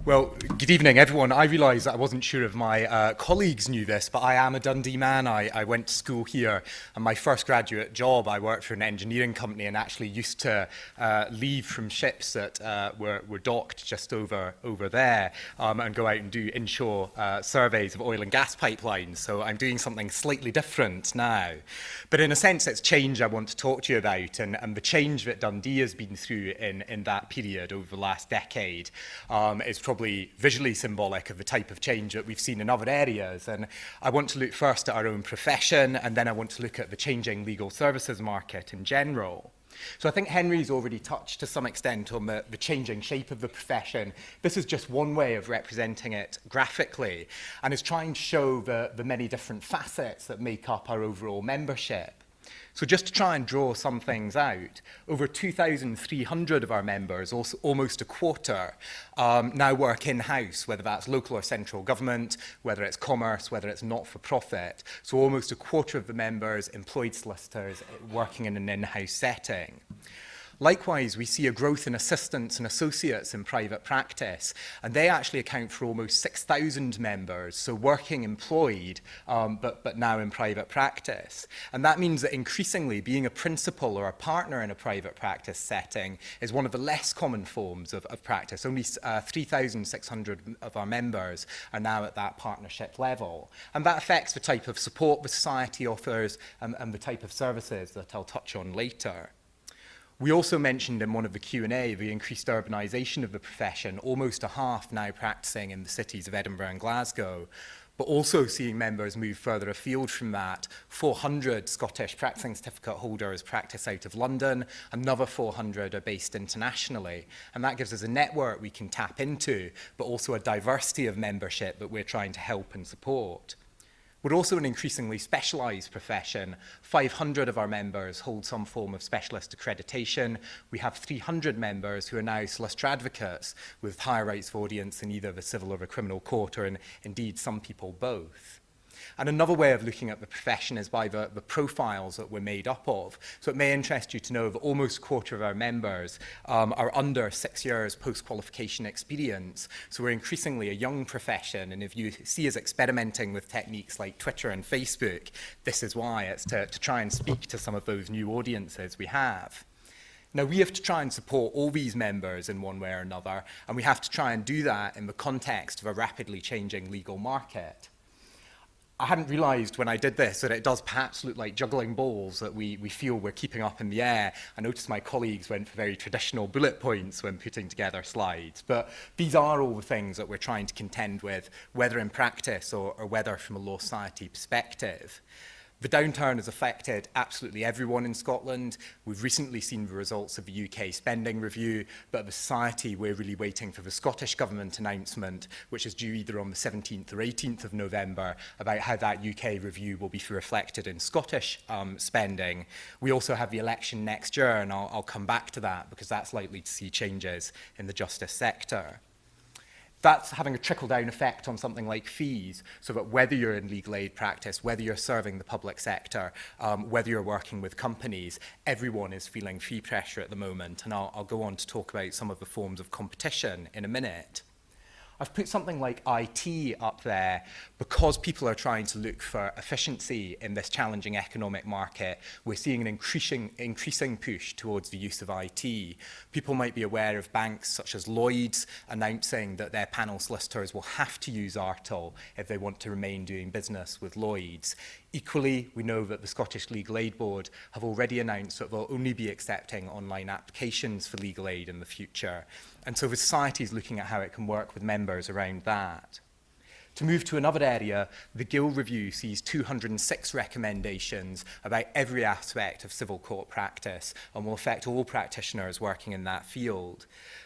Well, good evening, everyone. I realised that I wasn't sure if my colleagues knew this, but I am a Dundee man. I went to school here, and my first graduate job, I worked for an engineering company and actually used to leave from ships that were docked just over there and go out and do inshore surveys of oil and gas pipelines. So I'm doing something slightly different now. But in a sense, it's change I want to talk to you about, and the change that Dundee has been through in that period over the last decade is probably visually symbolic of the type of change that we've seen in other areas. And I want to look first at our own profession, and then I want to look at the changing legal services market in general. So I think Henry's already touched to some extent on the changing shape of the profession. This is just one way of representing it graphically, and is trying to show the many different facets that make up our overall membership. So just to try and draw some things out, over 2,300 of our members, also almost a quarter, now work in-house, whether that's local or central government, whether it's commerce, whether it's not-for-profit. So almost a quarter of the members, employed solicitors, working in an in-house setting. Likewise, we see a growth in assistants and associates in private practice, and they actually account for almost 6,000 members, so working employed, but now in private practice. And that means that increasingly being a principal or a partner in a private practice setting is one of the less common forms of practice. Only 3,600 of our members are now at that partnership level. And that affects the type of support the society offers and the type of services that I'll touch on later. We also mentioned in one of the Q&A the increased urbanisation of the profession, almost a half now practising in the cities of Edinburgh and Glasgow, but also seeing members move further afield from that. 400 Scottish practising certificate holders practice out of London, another 400 are based internationally, and that gives us a network we can tap into, but also a diversity of membership that we're trying to help and support. We're also an increasingly specialised profession. 500 of our members hold some form of specialist accreditation. We have 300 members who are now solicitor advocates with higher rights of audience in either the civil or the criminal court, or indeed some people both. And another way of looking at the profession is by the profiles that we're made up of. So it may interest you to know that almost a quarter of our members are under 6 years post-qualification experience. So we're increasingly a young profession, and if you see us experimenting with techniques like Twitter and Facebook, this is why. It's to try and speak to some of those new audiences we have. Now, we have to try and support all these members in one way or another, and we have to try and do that in the context of a rapidly changing legal market. I hadn't realised when I did this that it does perhaps look like juggling balls, that we feel we're keeping up in the air. I noticed my colleagues went for very traditional bullet points when putting together slides, but these are all the things that we're trying to contend with, whether in practice or whether from a law society perspective. The downturn has affected absolutely everyone in Scotland. We've recently seen the results of the UK spending review, but at the society, we're really waiting for the Scottish Government announcement, which is due either on the 17th or 18th of November, about how that UK review will be reflected in Scottish spending. We also have the election next year, and I'll come back to that because that's likely to see changes in the justice sector. That's having a trickle-down effect on something like fees, so that whether you're in legal aid practice, whether you're serving the public sector, whether you're working with companies, everyone is feeling fee pressure at the moment, and I'll go on to talk about some of the forms of competition in a minute. I've put something like IT up there because people are trying to look for efficiency in this challenging economic market. We're seeing an increasing push towards the use of IT. People might be aware of banks such as Lloyds announcing that their panel solicitors will have to use ARTL if they want to remain doing business with Lloyds. Equally, we know that the Scottish Legal Aid Board have already announced that they'll only be accepting online applications for legal aid in the future. And so the society is looking at how it can work with members around that. To move to another area, the Gill Review sees 206 recommendations about every aspect of civil court practice and will affect all practitioners working in that field.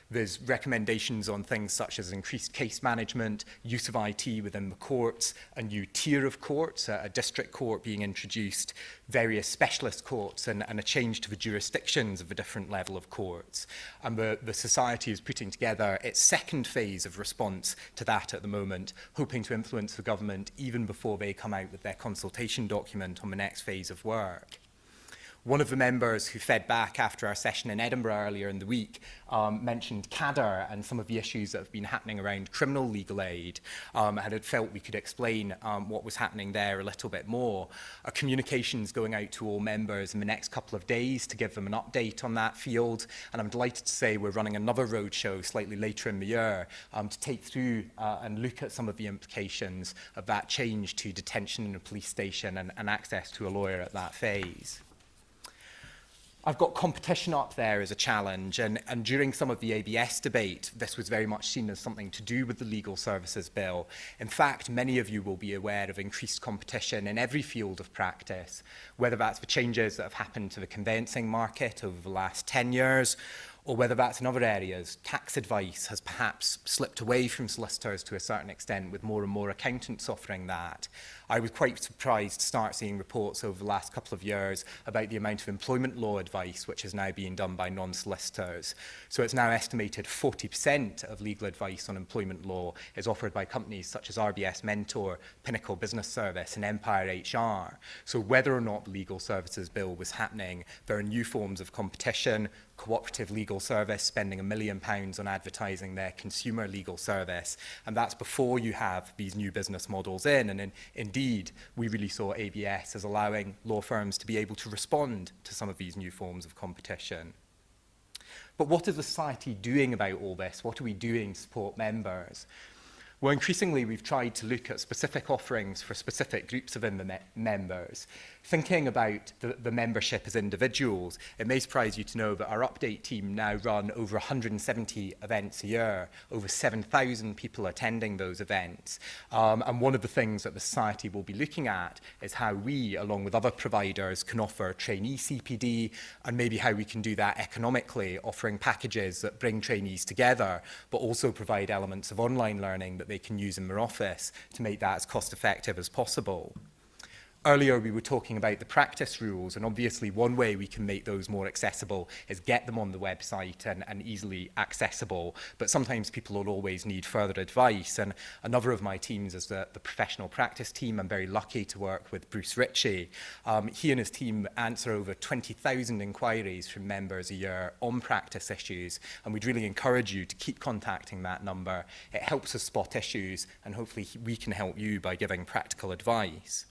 There's recommendations on things such as increased case management, use of IT within the courts, a new tier of courts, a district court being introduced, various specialist courts, and a change to the jurisdictions of a different level of courts. And the society is putting together its second phase of response to that at the moment, hoping to influence the government even before they come out with their consultation document on the next phase of work. One of the members who fed back after our session in Edinburgh earlier in the week mentioned CADR and some of the issues that have been happening around criminal legal aid, and had felt we could explain what was happening there a little bit more. Our communication's going out to all members in the next couple of days to give them an update on that field, and I'm delighted to say we're running another roadshow slightly later in the year to take through and look at some of the implications of that change to detention in a police station and access to a lawyer at that phase. I've got competition up there as a challenge, and during some of the ABS debate, this was very much seen as something to do with the Legal Services Bill. In fact, many of you will be aware of increased competition in every field of practice, whether that's the changes that have happened to the conveyancing market over the last 10 years, or whether that's in other areas. Tax advice has perhaps slipped away from solicitors to a certain extent, with more and more accountants offering that. I was quite surprised to start seeing reports over the last couple of years about the amount of employment law advice which is now being done by non-solicitors. So it's now estimated 40% of legal advice on employment law is offered by companies such as RBS Mentor, Pinnacle Business Service and Empire HR. So whether or not the Legal Services Bill was happening, there are new forms of competition. Cooperative Legal Service spending £1 million on advertising their consumer legal service, and that's before you have these new business models in. And indeed, we really saw ABS as allowing law firms to be able to respond to some of these new forms of competition. But what is society doing about all this? What are we doing to support members? Well, increasingly, we've tried to look at specific offerings for specific groups of members. Thinking about the membership as individuals, it may surprise you to know that our update team now run over 170 events a year, over 7,000 people attending those events. And one of the things that the society will be looking at is how we, along with other providers, can offer trainee CPD, and maybe how we can do that economically, offering packages that bring trainees together, but also provide elements of online learning that they can use in their office to make that as cost effective as possible. Earlier, we were talking about the practice rules, and obviously one way we can make those more accessible is get them on the website and easily accessible, but sometimes people will always need further advice. And another of my teams is the professional practice team. I'm very lucky to work with Bruce Ritchie. He and his team answer over 20,000 inquiries from members a year on practice issues, and we'd really encourage you to keep contacting that number. It helps us spot issues, and hopefully we can help you by giving practical advice.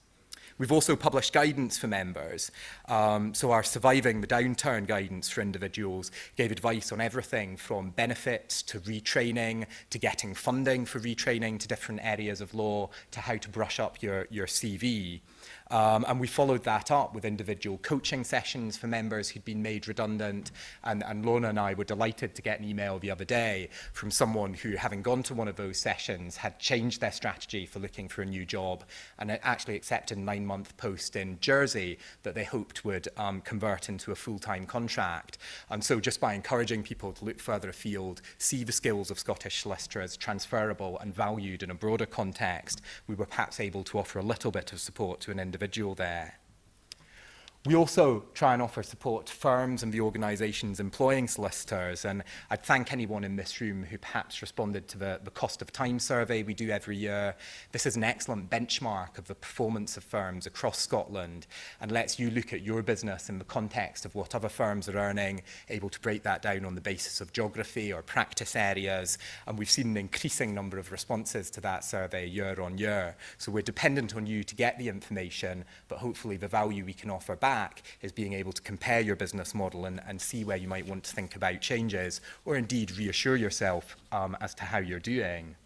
We've also published guidance for members. So our Surviving the Downturn guidance for individuals gave advice on everything from benefits to retraining, to getting funding for retraining to different areas of law, to how to brush up your CV. And we followed that up with individual coaching sessions for members who'd been made redundant. And Lorna and I were delighted to get an email the other day from someone who, having gone to one of those sessions, had changed their strategy for looking for a new job and actually accepted a 9-month post in Jersey that they hoped would convert into a full-time contract. And so just by encouraging people to look further afield, see the skills of Scottish solicitors transferable and valued in a broader context, we were perhaps able to offer a little bit of support to an individual there. We also try and offer support to firms and the organisations employing solicitors, and I'd thank anyone in this room who perhaps responded to the cost of time survey we do every year. This is an excellent benchmark of the performance of firms across Scotland and lets you look at your business in the context of what other firms are earning, able to break that down on the basis of geography or practice areas, and we've seen an increasing number of responses to that survey year on year. So we're dependent on you to get the information, but hopefully the value we can offer back is being able to compare your business model and see where you might want to think about changes, or indeed reassure yourself as to how you're doing.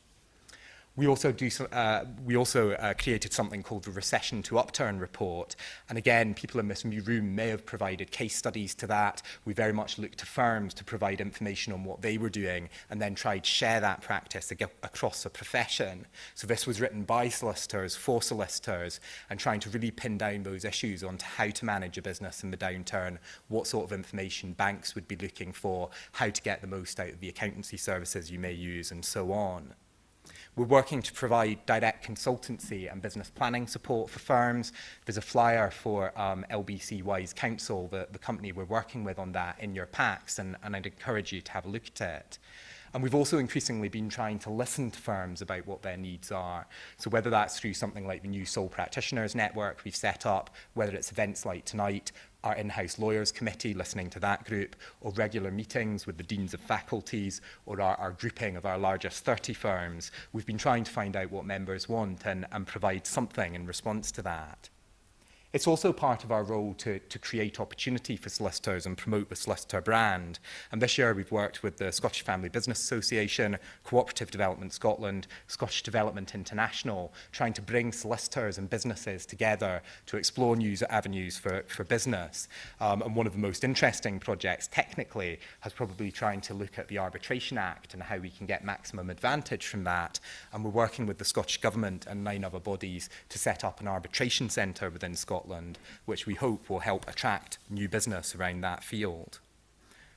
We also created something called the Recession to Upturn report. And again, people in this room may have provided case studies to that. We very much looked to firms to provide information on what they were doing and then tried to share that practice across the profession. So this was written by solicitors for solicitors and trying to really pin down those issues onto how to manage a business in the downturn, what sort of information banks would be looking for, how to get the most out of the accountancy services you may use, and so on. We're working to provide direct consultancy and business planning support for firms. There's a flyer for LBC Wise Counsel, the company we're working with on that, in your packs, and I'd encourage you to have a look at it. And we've also increasingly been trying to listen to firms about what their needs are. So whether that's through something like the new Sole Practitioners Network we've set up, whether it's events like tonight, our in-house lawyers committee, listening to that group, or regular meetings with the deans of faculties, or our grouping of our largest 30 firms, we've been trying to find out what members want and provide something in response to that. It's also part of our role to create opportunity for solicitors and promote the solicitor brand. And this year we've worked with the Scottish Family Business Association, Cooperative Development Scotland, Scottish Development International, trying to bring solicitors and businesses together to explore new avenues for business. And one of the most interesting projects technically has probably trying to look at the Arbitration Act and how we can get maximum advantage from that. And we're working with the Scottish Government and 9 other bodies to set up an arbitration centre within Scotland, which we hope will help attract new business around that field.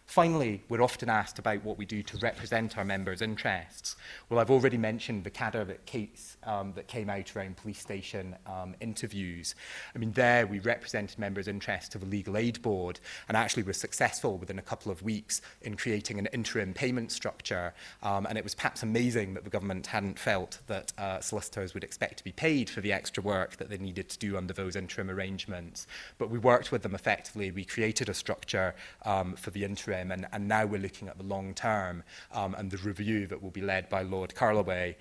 Finally, we're often asked about what we do to represent our members' interests. Well, I've already mentioned the CADR case that came out around police station interviews. I mean, there we represented members' interests to the Legal Aid Board and actually were successful within a couple of weeks in creating an interim payment structure. And it was perhaps amazing that the government hadn't felt that solicitors would expect to be paid for the extra work that they needed to do under those interim arrangements. But we worked with them effectively. We created a structure for the interim. And now we're looking at the long term and the review that will be led by Lord Carlaway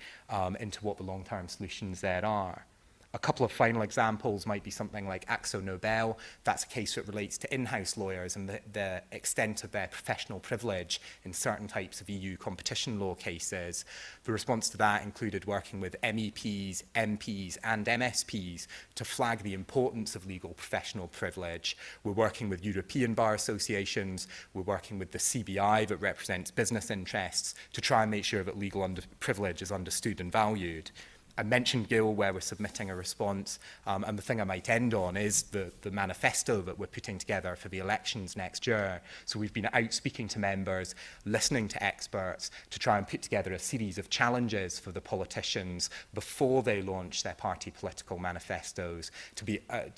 into what the long-term solutions there are. A couple of final examples might be something like Axo Nobel. That's a case that relates to in-house lawyers and the extent of their professional privilege in certain types of EU competition law cases. The response to that included working with MEPs, MPs and MSPs to flag the importance of legal professional privilege. We're working with European bar associations. We're working with the CBI that represents business interests to try and make sure that legal privilege is understood and valued. I mentioned Gill, where we're submitting a response, and the thing I might end on is the manifesto that we're putting together for the elections next year. So we've been out speaking to members, listening to experts to try and put together a series of challenges for the politicians before they launch their party political manifestos to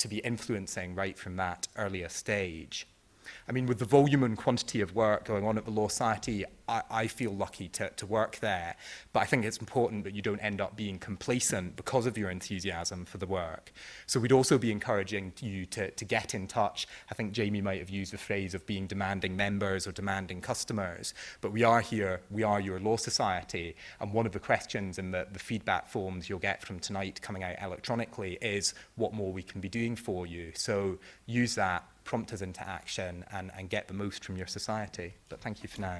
be influencing right from that earlier stage. I mean, with the volume and quantity of work going on at the Law Society, I feel lucky to work there. But I think it's important that you don't end up being complacent because of your enthusiasm for the work. So we'd also be encouraging you to get in touch. I think Jamie might have used the phrase of being demanding members or demanding customers. But we are here, we are your Law Society. And one of the questions in the feedback forms you'll get from tonight coming out electronically is what more we can be doing for you. So use that, prompt us into action and get the most from your society. But thank you for now.